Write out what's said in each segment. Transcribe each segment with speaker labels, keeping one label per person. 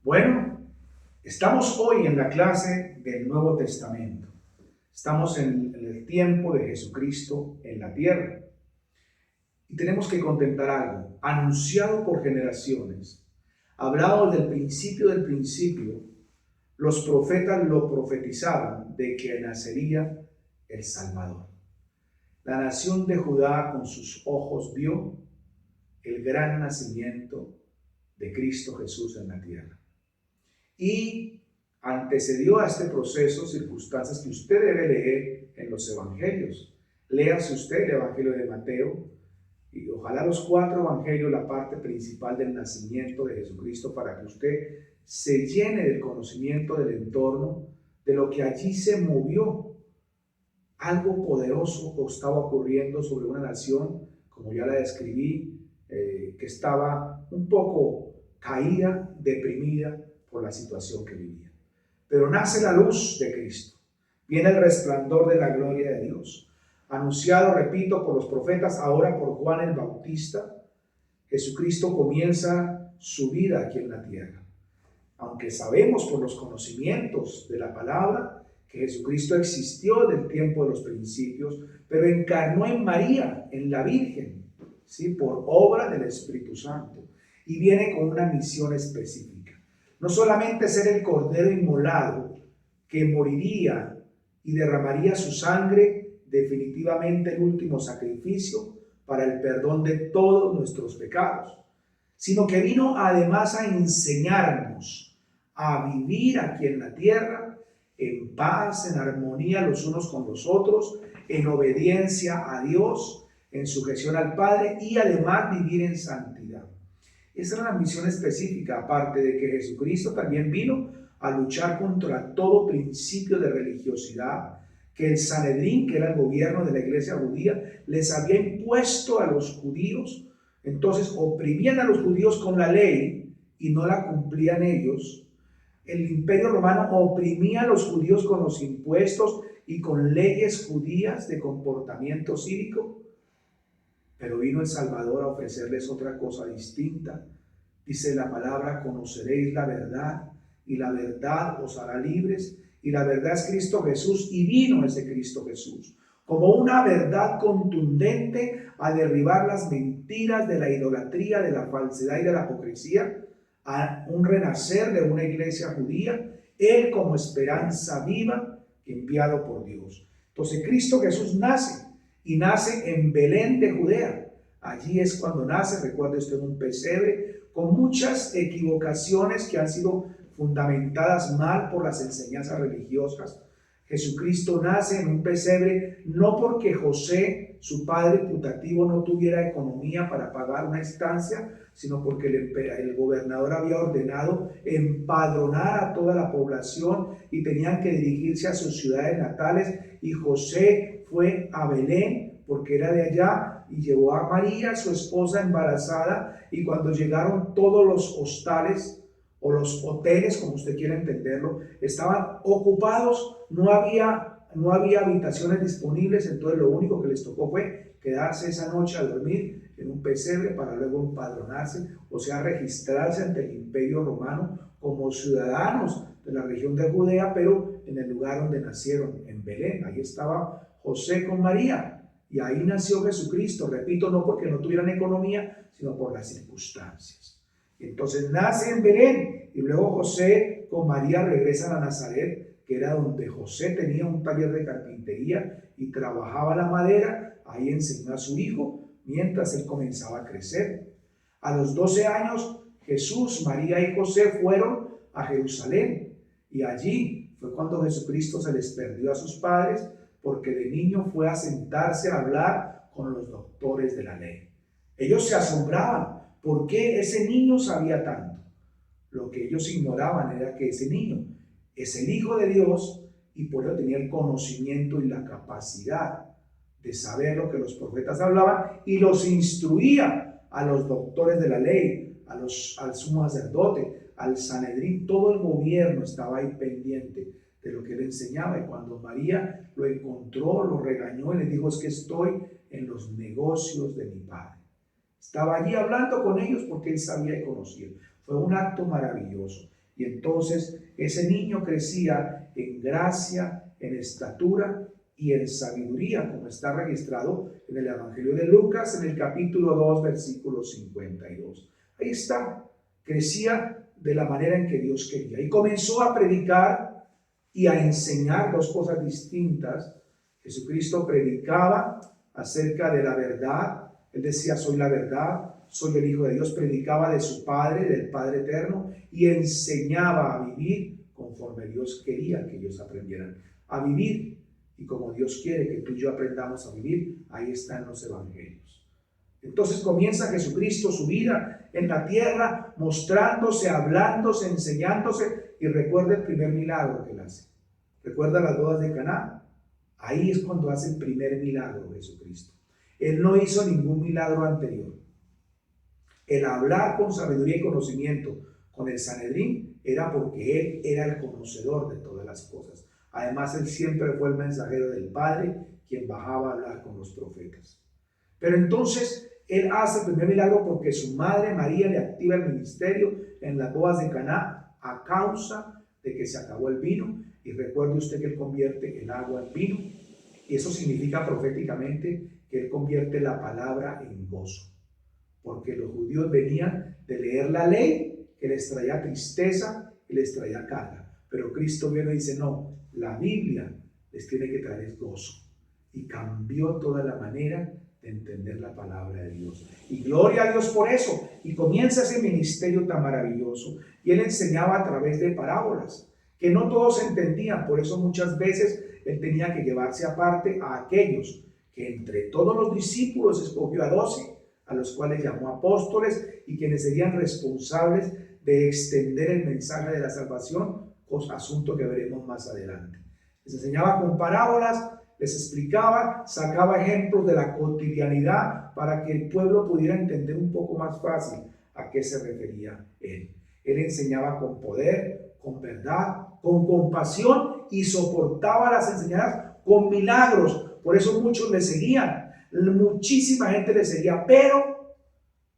Speaker 1: Bueno, estamos hoy en la clase del Nuevo Testamento. Estamos en el tiempo de Jesucristo en la tierra. Y tenemos que contemplar algo, anunciado por generaciones, hablado desde el principio del principio. Los profetas lo profetizaban de que nacería el Salvador. La nación de Judá con sus ojos vio el gran nacimiento de Cristo Jesús en la tierra. Y antecedió a este proceso circunstancias que usted debe leer en los evangelios. Léase usted el evangelio de Mateo y ojalá los 4 evangelios, la parte principal del nacimiento de Jesucristo, para que usted se llene del conocimiento del entorno, de lo que allí se movió. Algo poderoso estaba ocurriendo sobre una nación, como ya la describí, que estaba un poco caída, deprimida por la situación que vivía. Pero nace la luz de Cristo, viene el resplandor de la gloria de Dios, anunciado, repito, por los profetas, ahora por Juan el Bautista. Jesucristo comienza su vida aquí en la tierra. Aunque sabemos por los conocimientos de la palabra que Jesucristo existió desde el tiempo de los principios, pero encarnó en María, en la Virgen, ¿sí? Por obra del Espíritu Santo, y viene con una misión específica. No solamente ser el cordero inmolado que moriría y derramaría su sangre, definitivamente el último sacrificio para el perdón de todos nuestros pecados, sino que vino además a enseñarnos a vivir aquí en la tierra en paz, en armonía los unos con los otros, en obediencia a Dios, en sujeción al Padre y además vivir en santidad. Esa era la misión específica, aparte de que Jesucristo también vino a luchar contra todo principio de religiosidad que el Sanedrín, que era el gobierno de la iglesia judía, les había impuesto a los judíos. Entonces oprimían a los judíos con la ley y no la cumplían ellos. El imperio romano oprimía a los judíos con los impuestos y con leyes judías de comportamiento cívico. Pero vino el Salvador a ofrecerles otra cosa distinta. Dice la palabra: conoceréis la verdad y la verdad os hará libres. Y la verdad es Cristo Jesús, y vino ese Cristo Jesús como una verdad contundente a derribar las mentiras de la idolatría, de la falsedad y de la hipocresía, a un renacer de una iglesia judía, Él como esperanza viva, enviado por Dios. Entonces Cristo Jesús nace, y nace en Belén de Judea. Allí es cuando nace, recuerde usted, un pesebre, con muchas equivocaciones que han sido fundamentadas mal por las enseñanzas religiosas. Jesucristo nace en un pesebre no porque José, su padre putativo, no tuviera economía para pagar una estancia, sino porque el gobernador había ordenado empadronar a toda la población y tenían que dirigirse a sus ciudades natales, y José fue a Belén porque era de allá y llevó a María, su esposa, embarazada, y cuando llegaron todos los hostales o los hoteles, como usted quiera entenderlo, estaban ocupados, no había habitaciones disponibles. Entonces lo único que les tocó fue quedarse esa noche a dormir en un pesebre para luego empadronarse, o sea, registrarse ante el Imperio Romano como ciudadanos de la región de Judea, pero en el lugar donde nacieron, en Belén. Ahí estaba José con María, y ahí nació Jesucristo, repito, no porque no tuvieran economía, sino por las circunstancias. Entonces nace en Belén, y luego José con María regresan a Nazaret, que era donde José tenía un taller de carpintería y trabajaba la madera. Ahí enseñó a su hijo mientras él comenzaba a crecer. A los 12 años, Jesús, María y José fueron a Jerusalén, y allí fue cuando Jesucristo se les perdió a sus padres, porque de niño fue a sentarse a hablar con los doctores de la ley. Ellos se asombraban. ¿Por qué ese niño sabía tanto? Lo que ellos ignoraban era que ese niño es el Hijo de Dios, y por eso tenía el conocimiento y la capacidad de saber lo que los profetas hablaban, y los instruía a los doctores de la ley, al sumo sacerdote, al Sanedrín. Todo el gobierno estaba ahí pendiente de lo que él enseñaba. Y cuando María lo encontró, lo regañó y le dijo: es que estoy en los negocios de mi padre. Estaba allí hablando con ellos porque él sabía y conocía. Fue un acto maravilloso. Y entonces ese niño crecía en gracia, en estatura y en sabiduría, como está registrado en el Evangelio de Lucas, en el capítulo 2, versículo 52. Ahí está, crecía de la manera en que Dios quería. Y comenzó a predicar y a enseñar dos cosas distintas. Jesucristo predicaba acerca de la verdad. Él decía, soy la verdad, soy el Hijo de Dios. Predicaba de su Padre, del Padre eterno, y enseñaba a vivir conforme Dios quería que ellos aprendieran a vivir. Y como Dios quiere que tú y yo aprendamos a vivir, ahí están los evangelios. Entonces comienza Jesucristo su vida en la tierra, mostrándose, hablándose, enseñándose. Y recuerda el primer milagro que él hace. Recuerda las bodas de Caná. Ahí es cuando hace el primer milagro Jesucristo. Él no hizo ningún milagro anterior. El hablar con sabiduría y conocimiento con el Sanedrín era porque él era el conocedor de todas las cosas. Además, él siempre fue el mensajero del Padre, quien bajaba a hablar con los profetas. Pero entonces, él hace el primer milagro porque su madre María le activa el ministerio en las bodas de Caná a causa de que se acabó el vino. Y recuerde usted que él convierte el agua en vino. Y eso significa proféticamente que él convierte la palabra en gozo. Porque los judíos venían de leer la ley que les traía tristeza y les traía carga. Pero Cristo viene y dice, no, la Biblia les tiene que traer gozo. Y cambió toda la manera de entender la palabra de Dios. Y gloria a Dios por eso. Y comienza ese ministerio tan maravilloso. Y él enseñaba a través de parábolas, que no todos entendían. Por eso muchas veces él tenía que llevarse aparte a aquellos que entre todos los discípulos escogió a 12, a los cuales llamó apóstoles y quienes serían responsables de extender el mensaje de la salvación, asunto que veremos más adelante. Les enseñaba con parábolas, les explicaba, sacaba ejemplos de la cotidianidad para que el pueblo pudiera entender un poco más fácil a qué se refería él. Él enseñaba con poder, con verdad, con compasión y soportaba las enseñanzas con milagros. Por eso muchos le seguían, muchísima gente le seguía, pero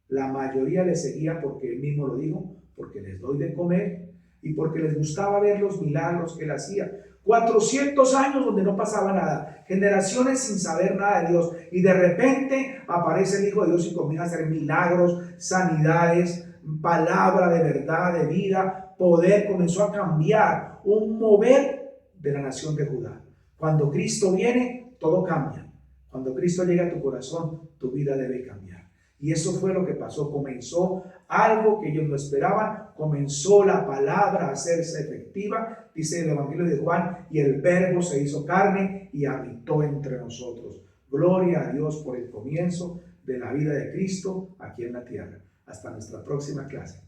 Speaker 1: la mayoría le seguía porque él mismo lo dijo, porque les doy de comer y porque les gustaba ver los milagros que él hacía. 400 años donde no pasaba nada, generaciones sin saber nada de Dios, y de repente aparece el Hijo de Dios y comienza a hacer milagros, sanidades, palabra de verdad, de vida, poder. Comenzó a cambiar, un mover de la nación de Judá. Cuando Cristo viene, todo cambia. Cuando Cristo llega a tu corazón, tu vida debe cambiar. Y eso fue lo que pasó. Comenzó algo que ellos no esperaban. Comenzó la palabra a hacerse efectiva. Dice el Evangelio de Juan, y el Verbo se hizo carne y habitó entre nosotros. Gloria a Dios por el comienzo de la vida de Cristo aquí en la tierra. Hasta nuestra próxima clase.